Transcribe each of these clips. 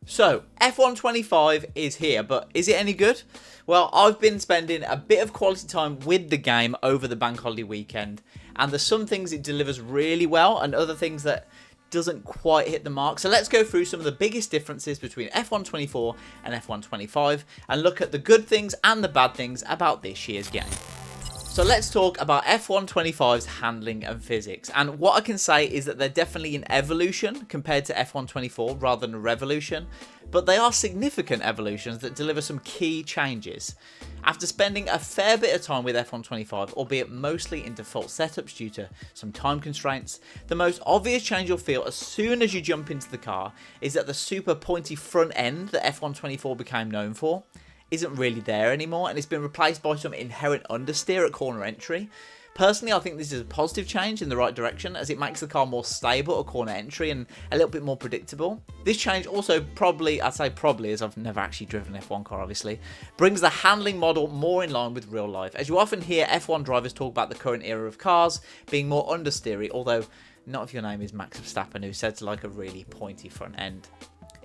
So, F125 is here, but is it any good? Well, I've been spending a bit of quality time with the game over the bank holiday weekend, and there's some things it delivers really well and other things that doesn't quite hit the mark. So let's go through some of the biggest differences between F124 and F125 and look at the good things and the bad things about this year's game. So let's talk about F125's handling and physics, and what I can say is that they're definitely an evolution compared to F124 rather than a revolution, but they are significant evolutions that deliver some key changes. After spending a fair bit of time with F125, albeit mostly in default setups due to some time constraints, the most obvious change you'll feel as soon as you jump into the car is that the super pointy front end that F124 became known for isn't really there anymore, and it's been replaced by some inherent understeer at corner entry. Personally, I think this is a positive change in the right direction, as it makes the car more stable at corner entry and a little bit more predictable. This change also I'd say probably, as I've never actually driven an F1 car obviously, brings the handling model more in line with real life, as you often hear F1 drivers talk about the current era of cars being more understeery, although not if your name is Max Verstappen, who said to like a really pointy front end.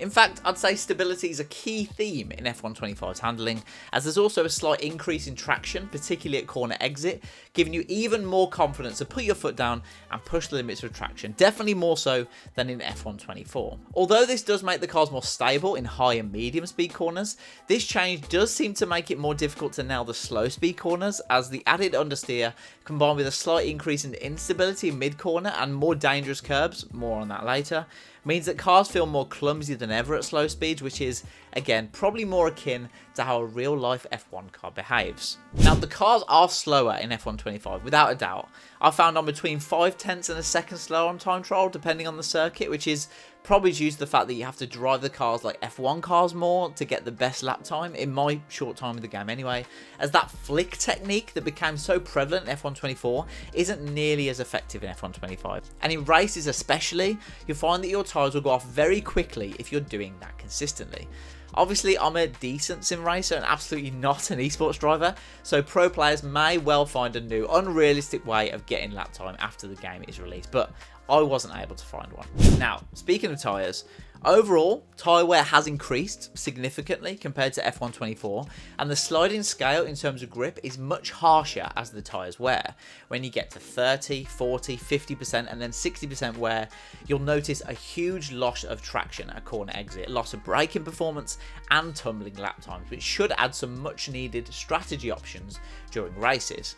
In fact, I'd say stability is a key theme in F125's handling, as there's also a slight increase in traction, particularly at corner exit, giving you even more confidence to put your foot down and push the limits of traction, definitely more so than in F124. Although this does make the cars more stable in high and medium speed corners, this change does seem to make it more difficult to nail the slow speed corners, as the added understeer combined with a slight increase in instability in mid corner and more dangerous curbs, more on that later, means that cars feel more clumsy than ever at slow speeds, which is, again, probably more akin to how a real-life F1 car behaves. Now, the cars are slower in F125, without a doubt. I found I'm between 0.5 and a second slower on time trial, depending on the circuit, which is probably due to the fact that you have to drive the cars like F1 cars more to get the best lap time, in my short time with the game anyway, as that flick technique that became so prevalent in F124 isn't nearly as effective in F125. And in races especially, you'll find that your tyres will go off very quickly if you're doing that consistently. Obviously, I'm a decent sim racer and absolutely not an esports driver, so pro players may well find a new, unrealistic way of getting lap time after the game is released, but I wasn't able to find one. Now, speaking of tyres, overall, tyre wear has increased significantly compared to F124, and the sliding scale in terms of grip is much harsher as the tyres wear. When you get to 30, 40, 50% and then 60% wear, you'll notice a huge loss of traction at corner exit, loss of braking performance and tumbling lap times, which should add some much needed strategy options during races.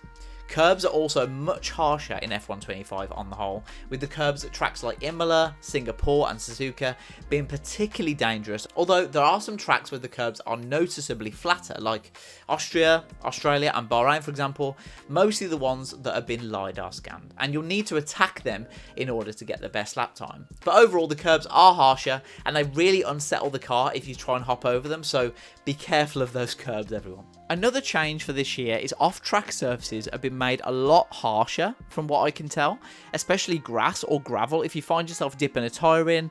Curbs are also much harsher in F125 on the whole, with the curbs at tracks like Imola, Singapore and Suzuka being particularly dangerous, although there are some tracks where the curbs are noticeably flatter, like Austria, Australia and Bahrain for example, mostly the ones that have been LiDAR scanned, and you'll need to attack them in order to get the best lap time. But overall, the curbs are harsher and they really unsettle the car if you try and hop over them, so be careful of those curbs, everyone. Another change for this year is off-track surfaces have been made a lot harsher from what I can tell, especially grass or gravel. If you find yourself dipping a tyre in,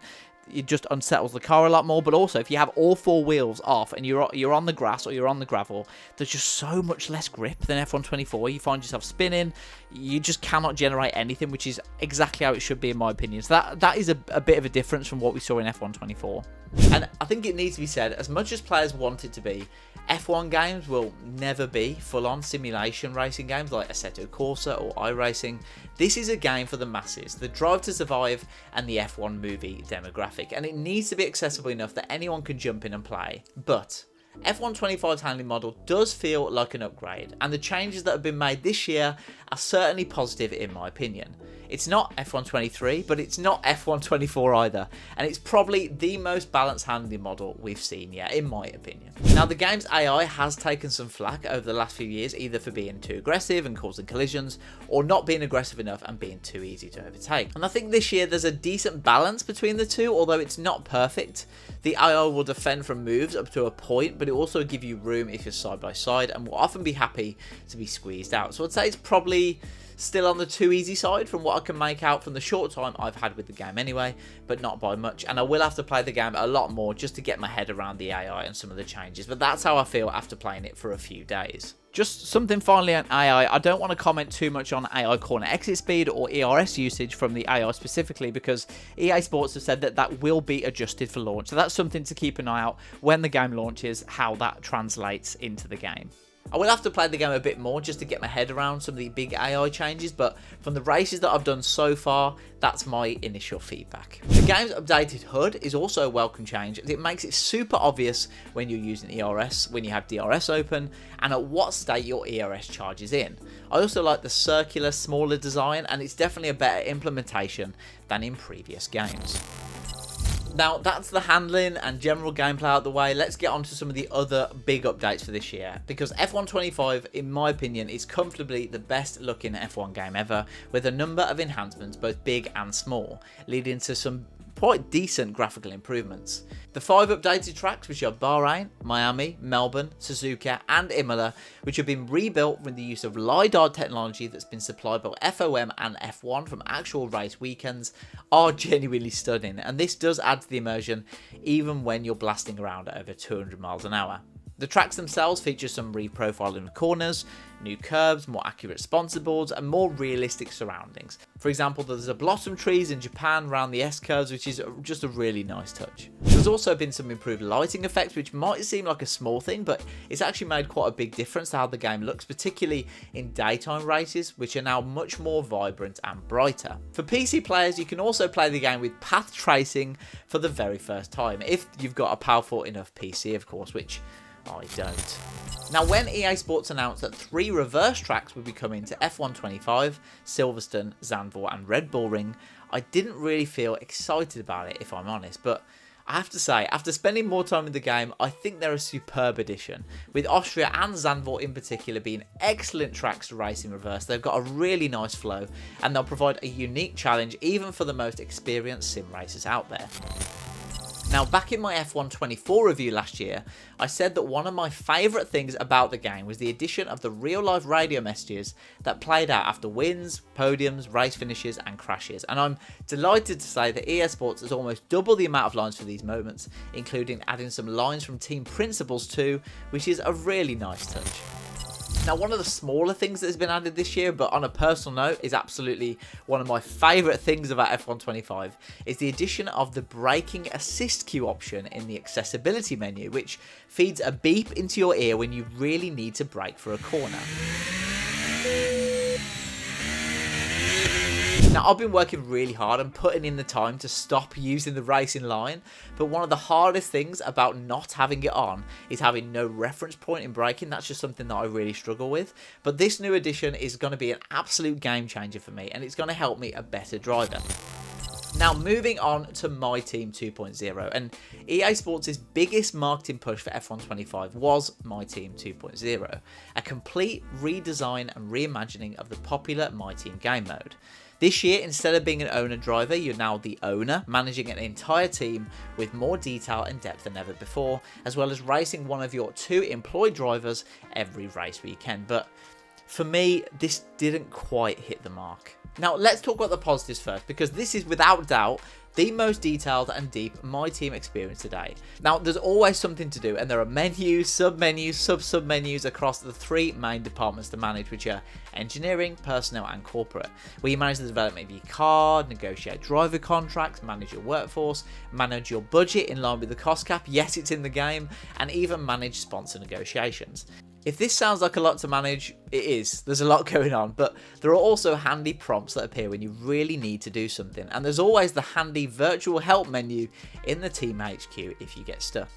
it just unsettles the car a lot more. But also, if you have all four wheels off and you're on the grass or you're on the gravel, there's just so much less grip than F124. You find yourself spinning, you just cannot generate anything, which is exactly how it should be in my opinion. So that is a bit of a difference from what we saw in F124. And I think it needs to be said, as much as players want it to be, F1 games will never be full-on simulation racing games like Assetto Corsa or iRacing. This is a game for the masses, the Drive to Survive and the F1 movie demographic, and it needs to be accessible enough that anyone can jump in and play. But F125's handling model does feel like an upgrade, and the changes that have been made this year are certainly positive in my opinion. It's not F123, but it's not F124 either, and it's probably the most balanced handling model we've seen yet, in my opinion. Now, the game's AI has taken some flack over the last few years, either for being too aggressive and causing collisions, or not being aggressive enough and being too easy to overtake. And I think this year there's a decent balance between the two, although it's not perfect. The AI will defend from moves up to a point, but it will also give you room if you're side by side, and will often be happy to be squeezed out. So I'd say it's probably Still on the too easy side from what I can make out from the short time I've had with the game anyway, but not by much, and I will have to play the game a lot more just to get my head around the AI and some of the changes, but that's how I feel after playing it for a few days. Just something finally on AI, I don't want to comment too much on AI corner exit speed or ERS usage from the AI specifically, because EA Sports have said that that will be adjusted for launch, so that's something to keep an eye out when the game launches, how that translates into the game. I will have to play the game a bit more just to get my head around some of the big AI changes, but from the races that I've done so far, that's my initial feedback. The game's updated HUD is also a welcome change, as it makes it super obvious when you're using ERS, when you have DRS open, and at what state your ERS charges in. I also like the circular, smaller design, and it's definitely a better implementation than in previous games. Now, that's the handling and general gameplay out of the way. Let's get on to some of the other big updates for this year, because F1 25, in my opinion, is comfortably the best looking F1 game ever, with a number of enhancements, both big and small, leading to some quite decent graphical improvements. The 5 updated tracks, which are Bahrain, Miami, Melbourne, Suzuka and Imola, which have been rebuilt with the use of LiDAR technology that's been supplied by FOM and F1 from actual race weekends, are genuinely stunning, and this does add to the immersion even when you're blasting around at over 200 miles an hour. The tracks themselves feature some reprofiling of corners, new curbs, more accurate sponsor boards, and more realistic surroundings. For example, there's a blossom trees in Japan around the S-curves, which is just a really nice touch. There's also been some improved lighting effects, which might seem like a small thing, but it's actually made quite a big difference to how the game looks, particularly in daytime races, which are now much more vibrant and brighter. For PC players, you can also play the game with path tracing for the very first time, if you've got a powerful enough PC, of course, which I don't. Now, when EA Sports announced that 3 reverse tracks would be coming to F1 25, Silverstone, Zandvoort and Red Bull Ring, I didn't really feel excited about it, if I'm honest, but I have to say, after spending more time in the game, I think they're a superb addition, with Austria and Zandvoort in particular being excellent tracks to race in reverse. They've got a really nice flow, and they'll provide a unique challenge even for the most experienced sim racers out there. Now, back in my F1 24 review last year, I said that one of my favourite things about the game was the addition of the real-life radio messages that played out after wins, podiums, race finishes and crashes, and I'm delighted to say that EA Sports has almost doubled the amount of lines for these moments, including adding some lines from team principals too, which is a really nice touch. Now, one of the smaller things that has been added this year, but on a personal note, is absolutely one of my favourite things about F1 25, is the addition of the braking assist queue option in the accessibility menu, which feeds a beep into your ear when you really need to brake for a corner. Now, I've been working really hard and putting in the time to stop using the racing line, but one of the hardest things about not having it on is having no reference point in braking. That's just something that I really struggle with. But this new addition is going to be an absolute game changer for me, and it's going to help me a better driver. Now, moving on to My Team 2.0, and EA Sports' biggest marketing push for F1 25 was My Team 2.0, a complete redesign and reimagining of the popular My Team game mode. This year, instead of being an owner-driver, you're now the owner, managing an entire team with more detail and depth than ever before, as well as racing one of your 2 employed drivers every race weekend. But for me, this didn't quite hit the mark. Now, let's talk about the positives first, because this is without doubt the most detailed and deep My Team experience today. Now, there's always something to do, and there are menus, sub-menus, sub-sub-menus across the 3 main departments to manage, which are engineering, personnel and corporate, where you manage the development of your car, negotiate driver contracts, manage your workforce, manage your budget in line with the cost cap, yes, it's in the game, and even manage sponsor negotiations. If this sounds like a lot to manage, it is. There's a lot going on, but there are also handy prompts that appear when you really need to do something, and there's always the handy virtual help menu in the Team HQ if you get stuck.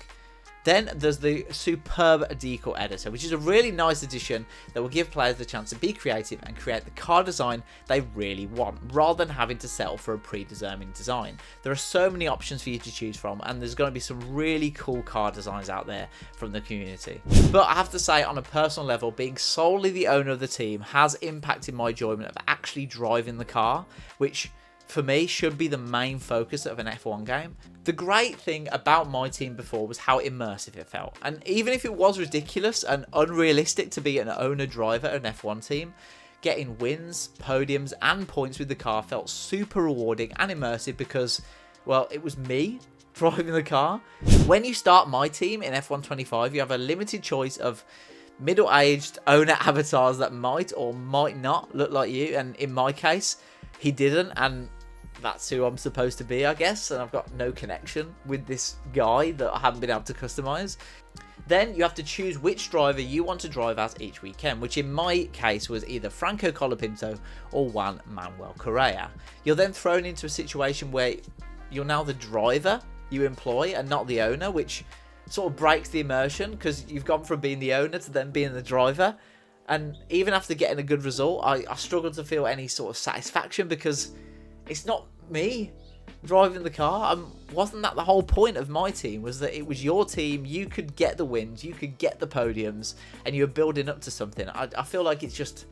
Then there's the superb decal editor, which is a really nice addition that will give players the chance to be creative and create the car design they really want, rather than having to settle for a predetermined design. There are so many options for you to choose from, and there's going to be some really cool car designs out there from the community. But I have to say, on a personal level, being solely the owner of the team has impacted my enjoyment of actually driving the car, which for me should be the main focus of an F1 game. The great thing about My Team before was how immersive it felt, and even if it was ridiculous and unrealistic to be an owner driver at an F1 team, getting wins, podiums and points with the car felt super rewarding and immersive because, well, it was me driving the car. When you start my team in F1 25, you have a limited choice of middle-aged owner avatars that might or might not look like you, and in my case, he didn't, and that's who I'm supposed to be, I guess, and I've got no connection with this guy that I haven't been able to customize. Then you have to choose which driver you want to drive as each weekend, which in my case was either Franco Colapinto or Juan Manuel Correa. You're then thrown into a situation where you're now the driver you employ and not the owner, which sort of breaks the immersion because you've gone from being the owner to then being the driver. And even after getting a good result, I struggled to feel any sort of satisfaction because it's not me driving the car. Wasn't that the whole point of my team? Was that it was your team, you could get the wins, you could get the podiums, and you're building up to something. I feel like it's just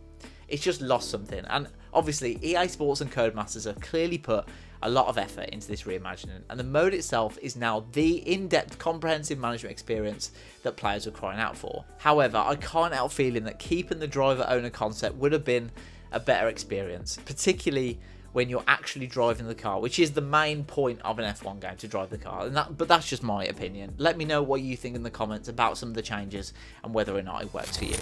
lost something. And obviously EA Sports and Codemasters have clearly put a lot of effort into this reimagining, and the mode itself is now the in-depth comprehensive management experience that players are crying out for. However, I can't help feeling that keeping the driver owner concept would have been a better experience, particularly when you're actually driving the car, which is the main point of an F1 game, to drive the car. But that's just my opinion. Let me know what you think in the comments about some of the changes and whether or not it works for you.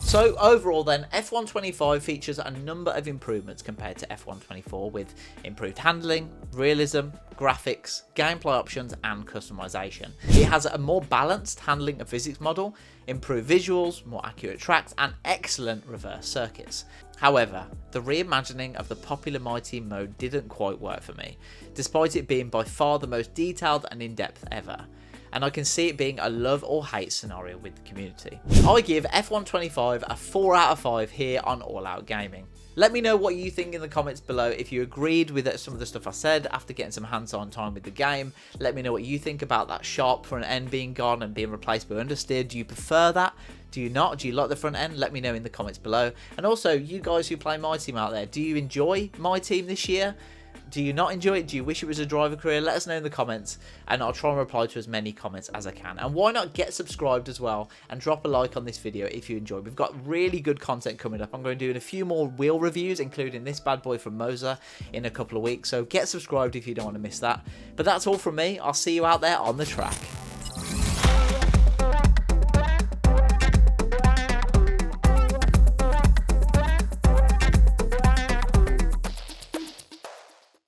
So overall then, F1 25 features a number of improvements compared to F1 24, with improved handling, realism, graphics, gameplay options and customization. It has a more balanced handling and physics model, improved visuals, more accurate tracks and excellent reverse circuits. However, the reimagining of the popular My Team mode didn't quite work for me, despite it being by far the most detailed and in-depth ever. And I can see it being a love or hate scenario with the community. I give F1 25 a 4 out of 5 here on All Out Gaming. Let me know what you think in the comments below. If you agreed with some of the stuff I said after getting some hands-on time with the game, let me know what you think about that sharp front end being gone and being replaced by understeer. Do you prefer that? Do you not? Do you like the front end? Let me know in the comments below. And also, you guys who play My Team out there, do you enjoy My Team this year? Do you not enjoy it? Do you wish it was a driver career? Let us know in the comments and I'll try and reply to as many comments as I can. And why not get subscribed as well and drop a like on this video if you enjoyed. We've got really good content coming up. I'm going to do a few more wheel reviews, including this bad boy from Moser in a couple of weeks. So get subscribed if you don't want to miss that. But that's all from me. I'll see you out there on the track.